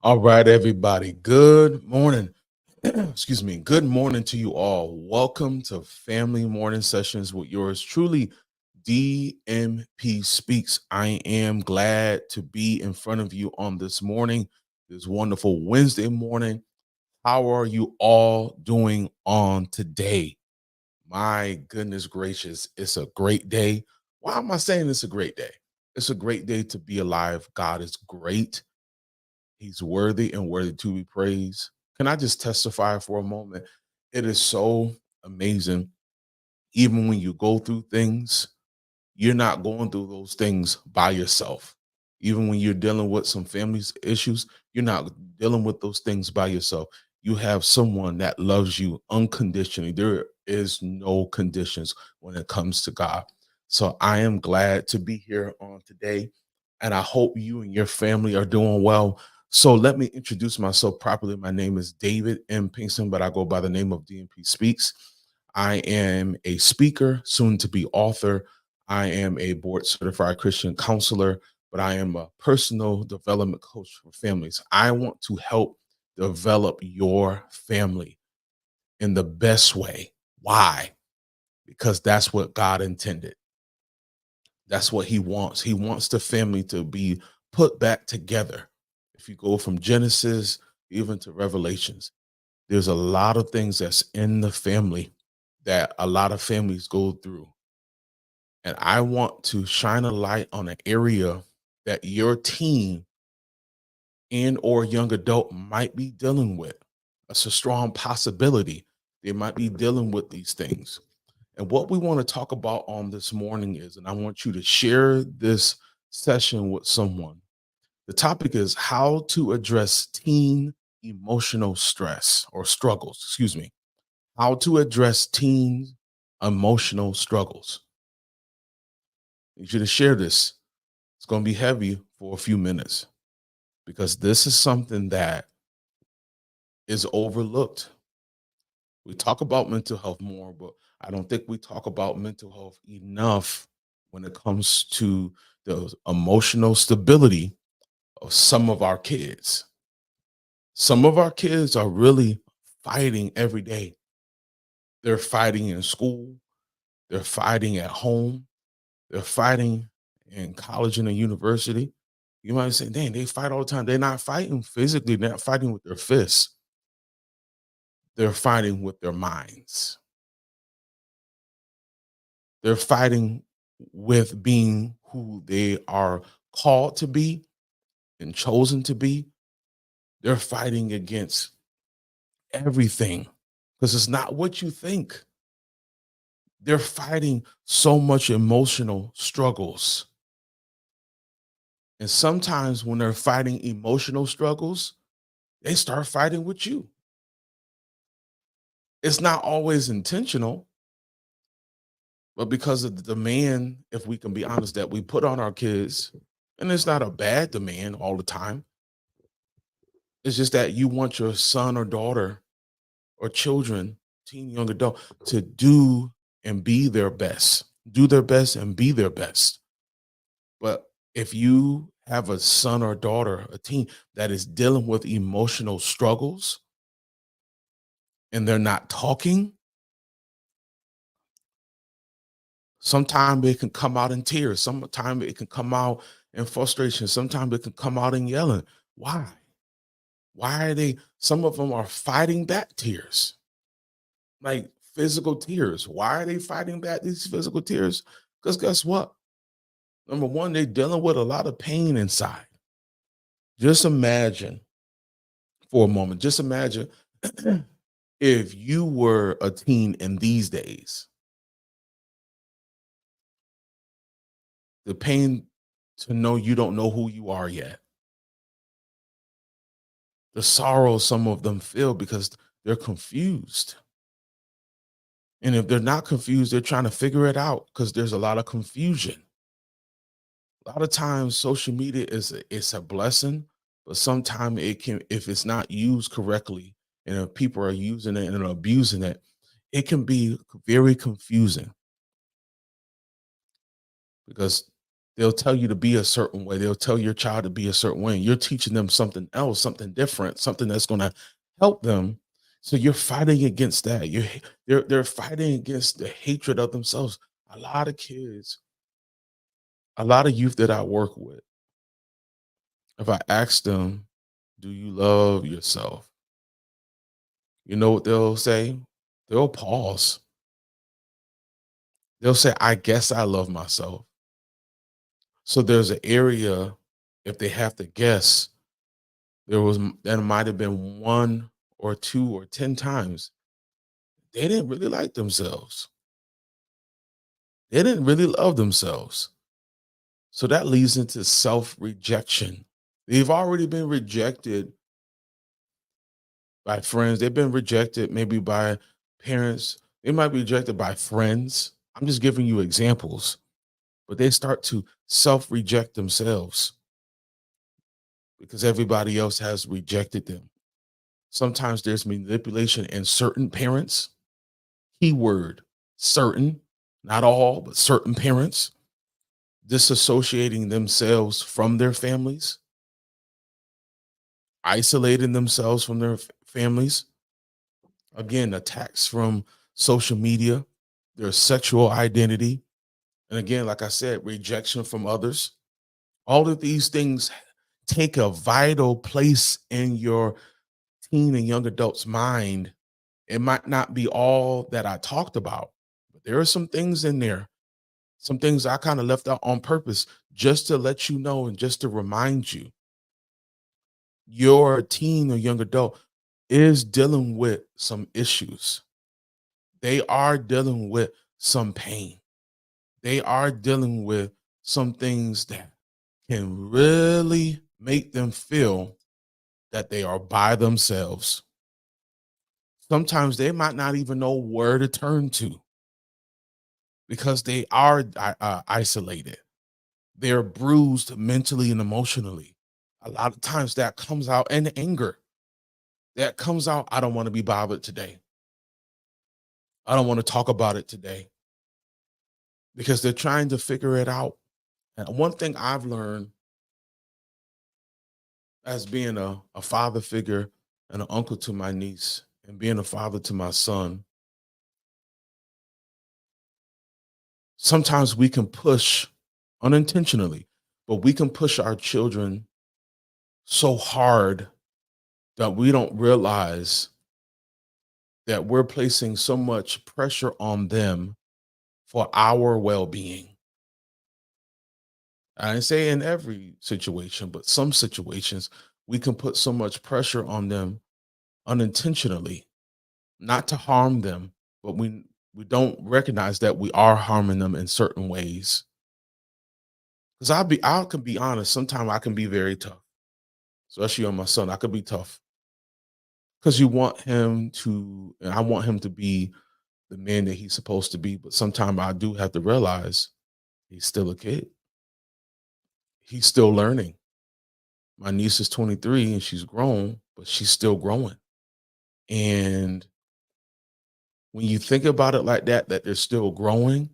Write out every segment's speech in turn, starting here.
All right, everybody. Good morning. Excuse me. Good morning to you all. Welcome to Family Morning Sessions with yours truly, DMP Speaks. I am glad to be in front of you on this morning, this wonderful Wednesday morning. How are you all doing on today? My goodness gracious, it's a great day. Why am I saying it's a great day? It's a great day to be alive. God is great. He's worthy and worthy to be praised. Can I just testify for a moment? It is so amazing. Even when you go through things, you're not going through those things by yourself. Even when you're dealing with some family issues, you're not dealing with those things by yourself. You have someone that loves you unconditionally. There is no conditions when it comes to God. So I am glad to be here on today, and I hope you and your family are doing well. So let me introduce myself properly. My name is David M. Pinkston, but I go by the name of DMP Speaks. I am a speaker, soon to be author. I am a board certified Christian counselor, but I am a personal development coach for families. I want to help develop your family in the best way. Why? Because that's what God intended. That's what He wants. He wants the family to be put back together. If you go from Genesis even to Revelations, there's a lot of things that's in the family that a lot of families go through. And I want to shine a light on an area that your teen and or young adult might be dealing with. It's a strong possibility they might be dealing with these things. And what we want to talk about on this morning is, and I want you to share this session with someone. The topic is how to address teen emotional stress or struggles, excuse me. How to address teen emotional struggles. I need you to share this. It's going to be heavy for a few minutes because this is something that is overlooked. We talk about mental health more, but I don't think we talk about mental health enough when it comes to the emotional stability of some of our kids. Some of our kids are really fighting every day. They're fighting in school, they're fighting at home, they're fighting in college and a university. You might say, dang, they fight all the time. They're not fighting physically, they're not fighting with their fists. They're fighting with their minds. They're fighting with being who they are called to be and chosen to be. They're fighting against everything because it's not what you think. They're fighting so much emotional struggles. And sometimes when they're fighting emotional struggles, they start fighting with you. It's not always intentional, but because of the demand, if we can be honest, that we put on our kids, and it's not a bad demand all the time. It's just that you want your son or daughter or children, teen, young adult, to do and be their best, do their best and be their best. But if you have a son or daughter, a teen that is dealing with emotional struggles and they're not talking, sometimes it can come out in tears. Sometimes it can come out in frustration. Sometimes it can come out in yelling. Why? Why are they? Some of them are fighting back tears, like physical tears. Why are they fighting back these physical tears? Because guess what? Number one, they're dealing with a lot of pain inside. Just imagine for a moment, just imagine if you were a teen in these days, the pain to know you don't know who you are yet, the sorrow some of them feel because they're confused. And if they're not confused, they're trying to figure it out because there's a lot of confusion. A lot of times social media it's a blessing, but sometimes it can, if it's not used correctly, and if people are using it and abusing it, it can be very confusing because They'll tell you to be a certain way. They'll tell your child to be a certain way. And you're teaching them something else, something different, something that's going to help them. So you're fighting against that. They're fighting against the hatred of themselves. A lot of kids, a lot of youth that I work with, if I ask them, do you love yourself? You know what they'll say? They'll pause. They'll say, I guess I love myself. So there's an area, if they have to guess, there might have been one or two or 10 times they didn't really like themselves. They didn't really love themselves. So that leads into self-rejection. They've already been rejected by friends. They've been rejected maybe by parents. They might be rejected by friends. I'm just giving you examples, but they start to self-reject themselves because everybody else has rejected them. Sometimes there's manipulation in certain parents. Keyword certain, not all, but certain parents disassociating themselves from their families, isolating themselves from their families. Again, attacks from social media, their sexual identity. And again, like I said, rejection from others. All of these things take a vital place in your teen and young adult's mind. It might not be all that I talked about, but there are some things in there, some things I kind of left out on purpose just to let you know and just to remind you your teen or young adult is dealing with some issues. They are dealing with some pain. They are dealing with some things that can really make them feel that they are by themselves. Sometimes they might not even know where to turn to because they are isolated. They're bruised mentally and emotionally. A lot of times that comes out in anger. That comes out, I don't want to be bothered today. I don't want to talk about it today because they're trying to figure it out. And one thing I've learned as being a father figure and an uncle to my niece and being a father to my son, sometimes we can push unintentionally, but we can push our children so hard that we don't realize that we're placing so much pressure on them for our well-being. I didn't say in every situation, but some situations we can put so much pressure on them unintentionally, not to harm them, but we don't recognize that we are harming them in certain ways. Because I can be honest, sometimes I can be very tough, especially on my son. I could be tough because you want him to, and I want him to be the man that he's supposed to be. But sometimes I do have to realize he's still a kid. He's still learning. My niece is 23 and she's grown, but she's still growing. And when you think about it like that, that they're still growing,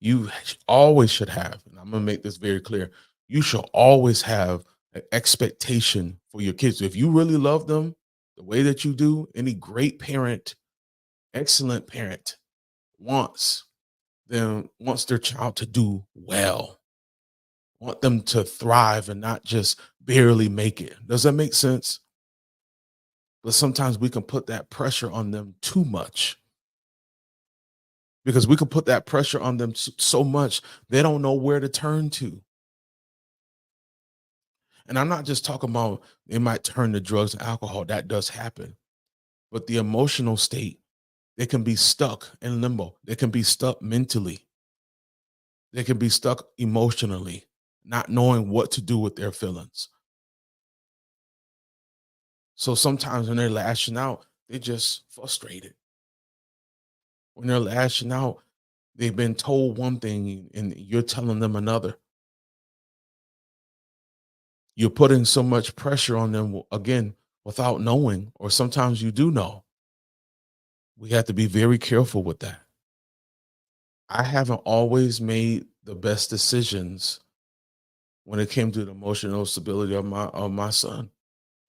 you always should have, and I'm going to make this very clear, you should always have an expectation for your kids. If you really love them the way that you do, any great parent, excellent parent wants wants their child to do well, want them to thrive and not just barely make it. Does that make sense? But sometimes we can put that pressure on them too much because we can put that pressure on them so much they don't know where to turn to. And I'm not just talking about they might turn to drugs and alcohol. That does happen. But the emotional state, they can be stuck in limbo. They can be stuck mentally. They can be stuck emotionally, not knowing what to do with their feelings. So sometimes when they're lashing out, they're just frustrated. When they're lashing out, they've been told one thing and you're telling them another. You're putting so much pressure on them again without knowing, or sometimes you do know. We have to be very careful with that. I haven't always made the best decisions when it came to the emotional stability of my son.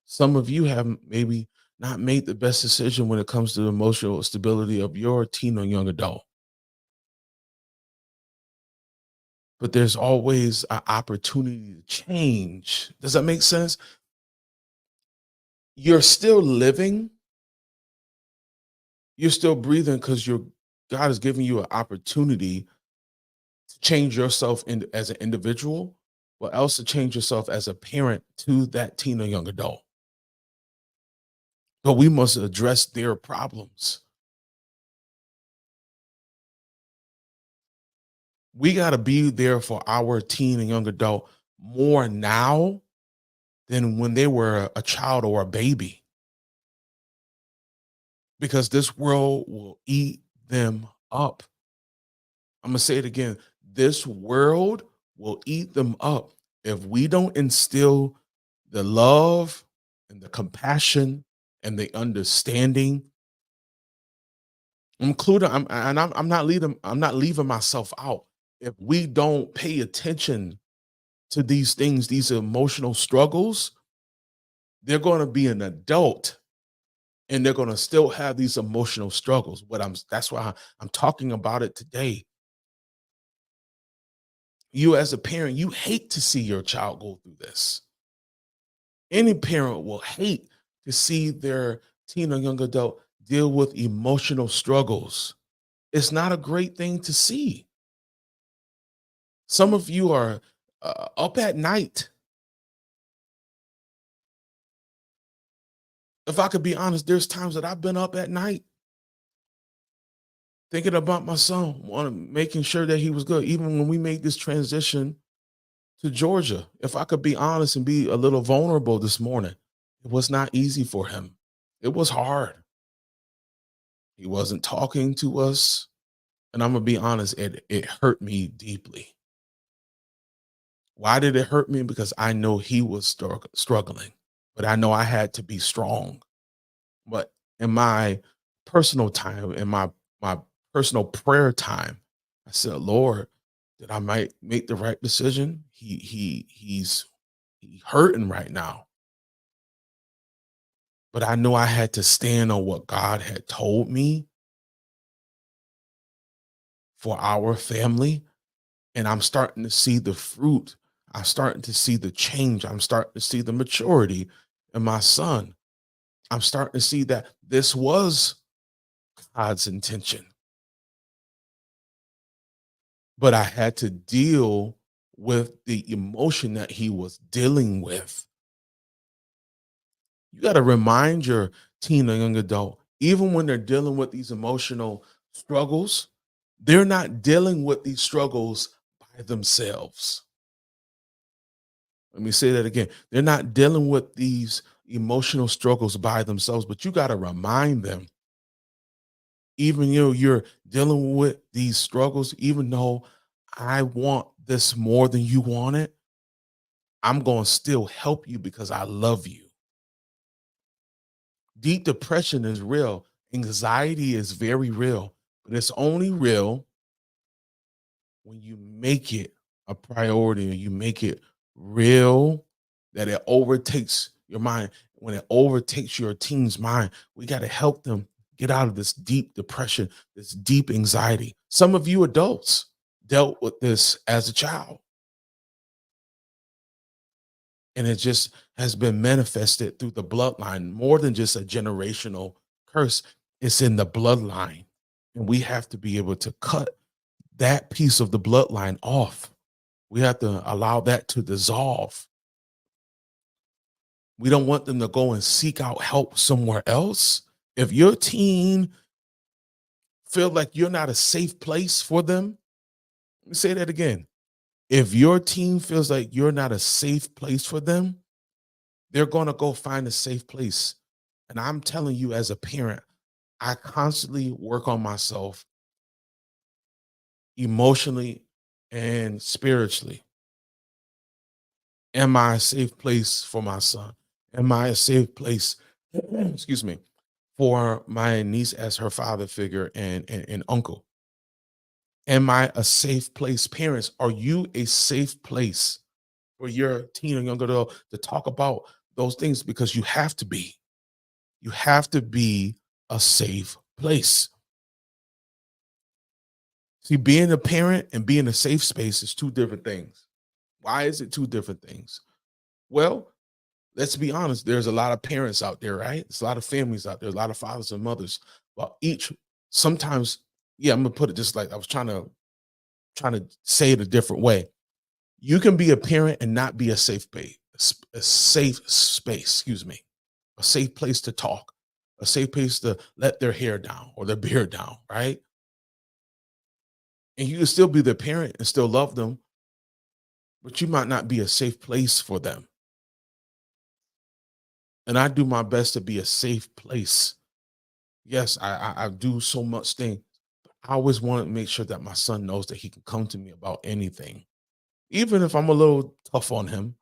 Some of you have maybe not made the best decision when it comes to the emotional stability of your teen or young adult. But there's always an opportunity to change. Does that make sense? You're still living, you're still breathing because God has given you an opportunity to change yourself as an individual, but also change yourself as a parent to that teen or young adult. But we must address their problems. We got to be there for our teen and young adult more now than when they were a child or a baby, because this world will eat them up. I'm going to say it again. This world will eat them up if we don't instill the love and the compassion and the understanding, including I'm not leaving myself out. If we don't pay attention to these things, these emotional struggles, they're going to be an adult and they're going to still have these emotional struggles. That's why I'm talking about it today. You as a parent, you hate to see your child go through this. Any parent will hate to see their teen or young adult deal with emotional struggles. It's not a great thing to see. Some of you are up at night. If I could be honest, there's times that I've been up at night thinking about my son, making sure that he was good. Even when we made this transition to Georgia, if I could be honest and be a little vulnerable this morning, it was not easy for him. It was hard. He wasn't talking to us. And I'm gonna be honest, it hurt me deeply. Why did it hurt me? Because I know he was struggling, but I know I had to be strong. But in my personal time, in my personal prayer time, I said, Lord, did I might make the right decision? He's hurting right now. But I know I had to stand on what God had told me for our family. And I'm starting to see the fruit. I'm starting to see the change. I'm starting to see the maturity in my son. I'm starting to see that this was God's intention. But I had to deal with the emotion that he was dealing with. You got to remind your teen or young adult, even when they're dealing with these emotional struggles, they're not dealing with these struggles by themselves. Let me say that again. They're not dealing with these emotional struggles by themselves, but you got to remind them, even you're dealing with these struggles, even though I want this more than you want it, I'm going to still help you because I love you. Deep depression is real. Anxiety is very real, but it's only real when you make it a priority and you make it real, that it overtakes your mind. When it overtakes your teen's mind, we got to help them get out of this deep depression, this deep anxiety. Some of you adults dealt with this as a child, and it just has been manifested through the bloodline more than just a generational curse. It's in the bloodline, and we have to be able to cut that piece of the bloodline off. We have to allow that to dissolve. We don't want them to go and seek out help somewhere else. If your teen feel like you're not a safe place for them, let me say that again. If your teen feels like you're not a safe place for them, they're going to go find a safe place. And I'm telling you, as a parent, I constantly work on myself emotionally and spiritually. Am I a safe place for my son? Am I a safe place, excuse me, for my niece as her father figure and uncle? Am I a safe place? Parents, are you a safe place for your teen or young adult to talk about those things? Because you have to be. You have to be a safe place. See, being a parent and being a safe space is two different things. Why is it two different things? Well, let's be honest, there's a lot of parents out there, right? There's a lot of families out there, a lot of fathers and mothers. Well, each sometimes, yeah, I'm gonna put it just like I was trying to say it a different way. You can be a parent and not be a safe place, a safe space, excuse me, a safe place to talk, a safe place to let their hair down or their beard down, right? And you can still be their parent and still love them, but you might not be a safe place for them. And I do my best to be a safe place. Yes, I do so much thing. I always want to make sure that my son knows that he can come to me about anything. Even if I'm a little tough on him,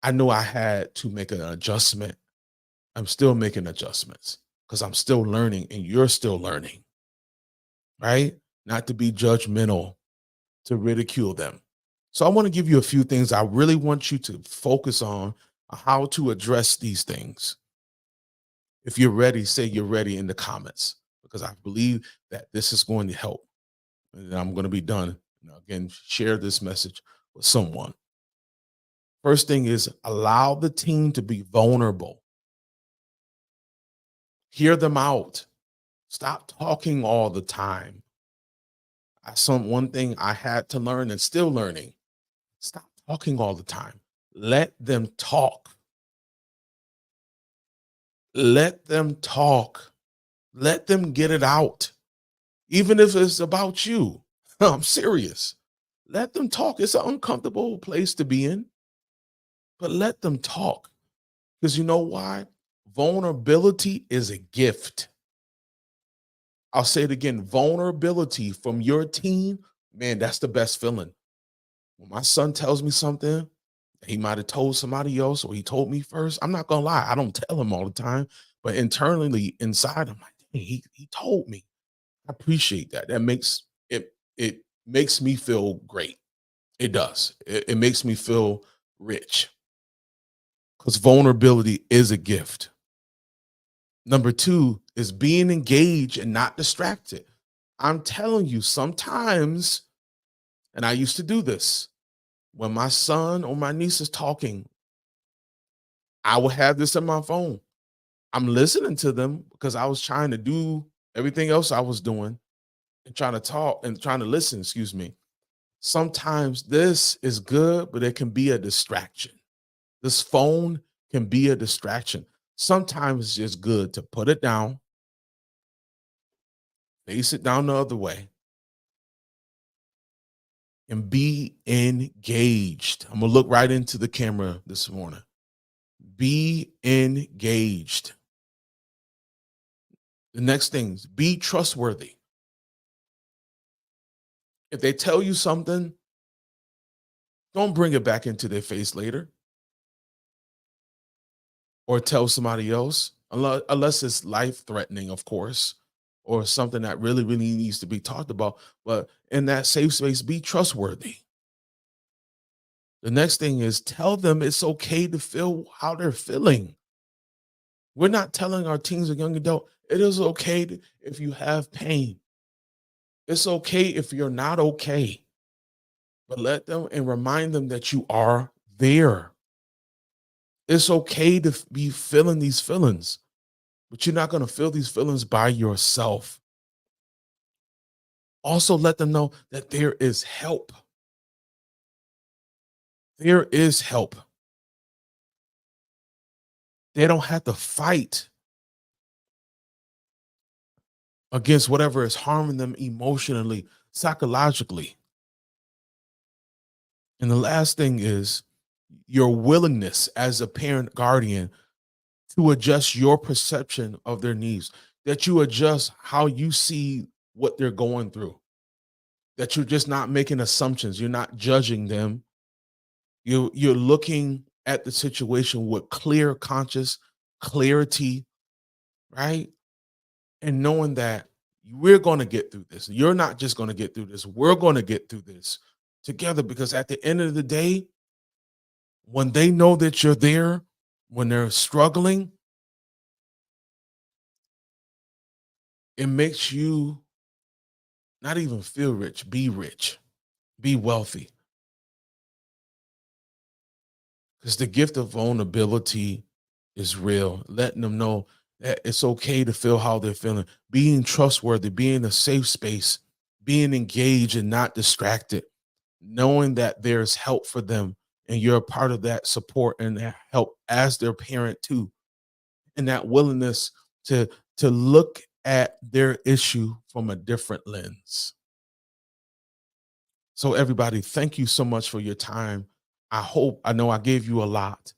I know I had to make an adjustment. I'm still making adjustments because I'm still learning and you're still learning, right? Not to be judgmental, to ridicule them. So I want to give you a few things I really want you to focus on how to address these things. If you're ready, say you're ready in the comments because I believe that this is going to help. And I'm going to be done. Now, again, share this message with someone. First thing is allow the team to be vulnerable. Hear them out. Stop talking all the time. One thing I had to learn and still learning. Stop talking all the time. Let them talk. Let them talk. Let them get it out. Even if it's about you. I'm serious. Let them talk. It's an uncomfortable place to be in, but let them talk. Because you know why? Vulnerability is a gift. I'll say it again. Vulnerability from your teen, man, that's the best feeling. When my son tells me something, he might have told somebody else or he told me first. I'm not gonna lie, I don't tell him all the time, but internally inside, I'm like, "Dang, he told me." I appreciate that. That makes it makes me feel great. It does. It makes me feel rich because vulnerability is a gift. Number two is being engaged and not distracted. I'm telling you, sometimes, and I used to do this, when my son or my niece is talking, I would have this on my phone. I'm listening to them because I was trying to do everything else I was doing and trying to talk and trying to listen, excuse me. Sometimes this is good, but it can be a distraction. This phone can be a distraction. Sometimes it's just good to put it down, face it down the other way, and be engaged. I'm gonna look right into the camera this morning. Be engaged. The next thing is be trustworthy. If they tell you something, don't bring it back into their face later or tell somebody else, unless it's life threatening, of course, or something that really, really needs to be talked about. But in that safe space, be trustworthy. The next thing is tell them it's okay to feel how they're feeling. We're not telling our teens or young adult, it is okay if you have pain. It's okay if you're not okay, but let them and remind them that you are there. It's okay to be feeling these feelings, but you're not going to feel these feelings by yourself. Also, let them know that there is help. There is help. They don't have to fight against whatever is harming them emotionally, psychologically. And the last thing is your willingness as a parent guardian to adjust your perception of their needs, that you adjust how you see what they're going through, that you're just not making assumptions, you're not judging them. You're looking at the situation with clear conscious clarity, right? And knowing that We're going to get through this. You're not just going to get through this. We're going to get through this together, because at the end of the day, when they know that you're there, when they're struggling, it makes you not even feel rich, be wealthy. Because the gift of vulnerability is real. Letting them know that it's okay to feel how they're feeling, being trustworthy, being a safe space, being engaged and not distracted, knowing that there's help for them and you're a part of that support and that help as their parent too. And that willingness to look at their issue from a different lens. So everybody, thank you so much for your time. I know I gave you a lot,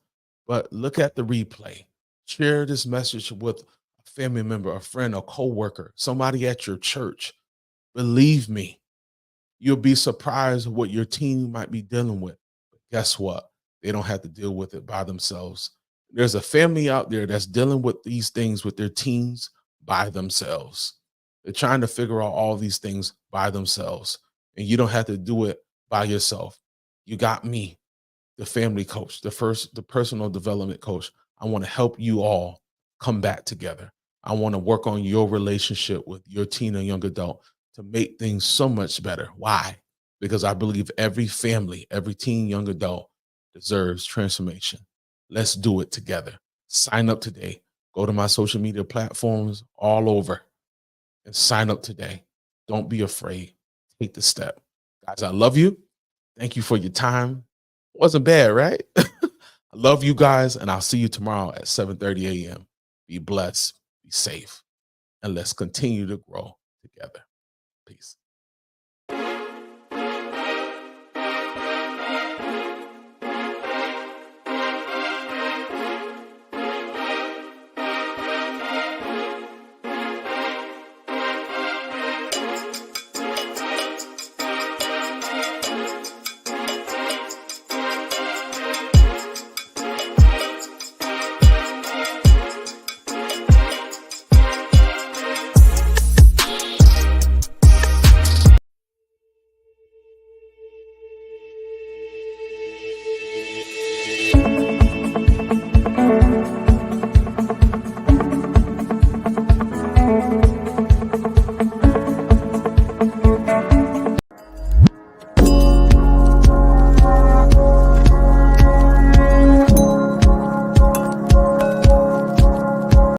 but look at the replay. Share this message with a family member, a friend, a coworker, somebody at your church. Believe me, you'll be surprised what your teen might be dealing with. But guess what? They don't have to deal with it by themselves. There's a family out there that's dealing with these things with their teens by themselves. They're trying to figure out all these things by themselves, and you don't have to do it by yourself. You got me, the family coach, the personal development coach. I want to help you all come back together. I want to work on your relationship with your teen or young adult to make things so much better. Why? Because I believe every family, every teen, young adult deserves transformation. Let's do it together. Sign up today. Go to my social media platforms all over and sign up today. Don't be afraid. Take the step. Guys, I love you. Thank you for your time. Wasn't bad, right? I love you guys, and I'll see you tomorrow at 7:30 a.m. Be blessed, be safe, and let's continue to grow together. Peace.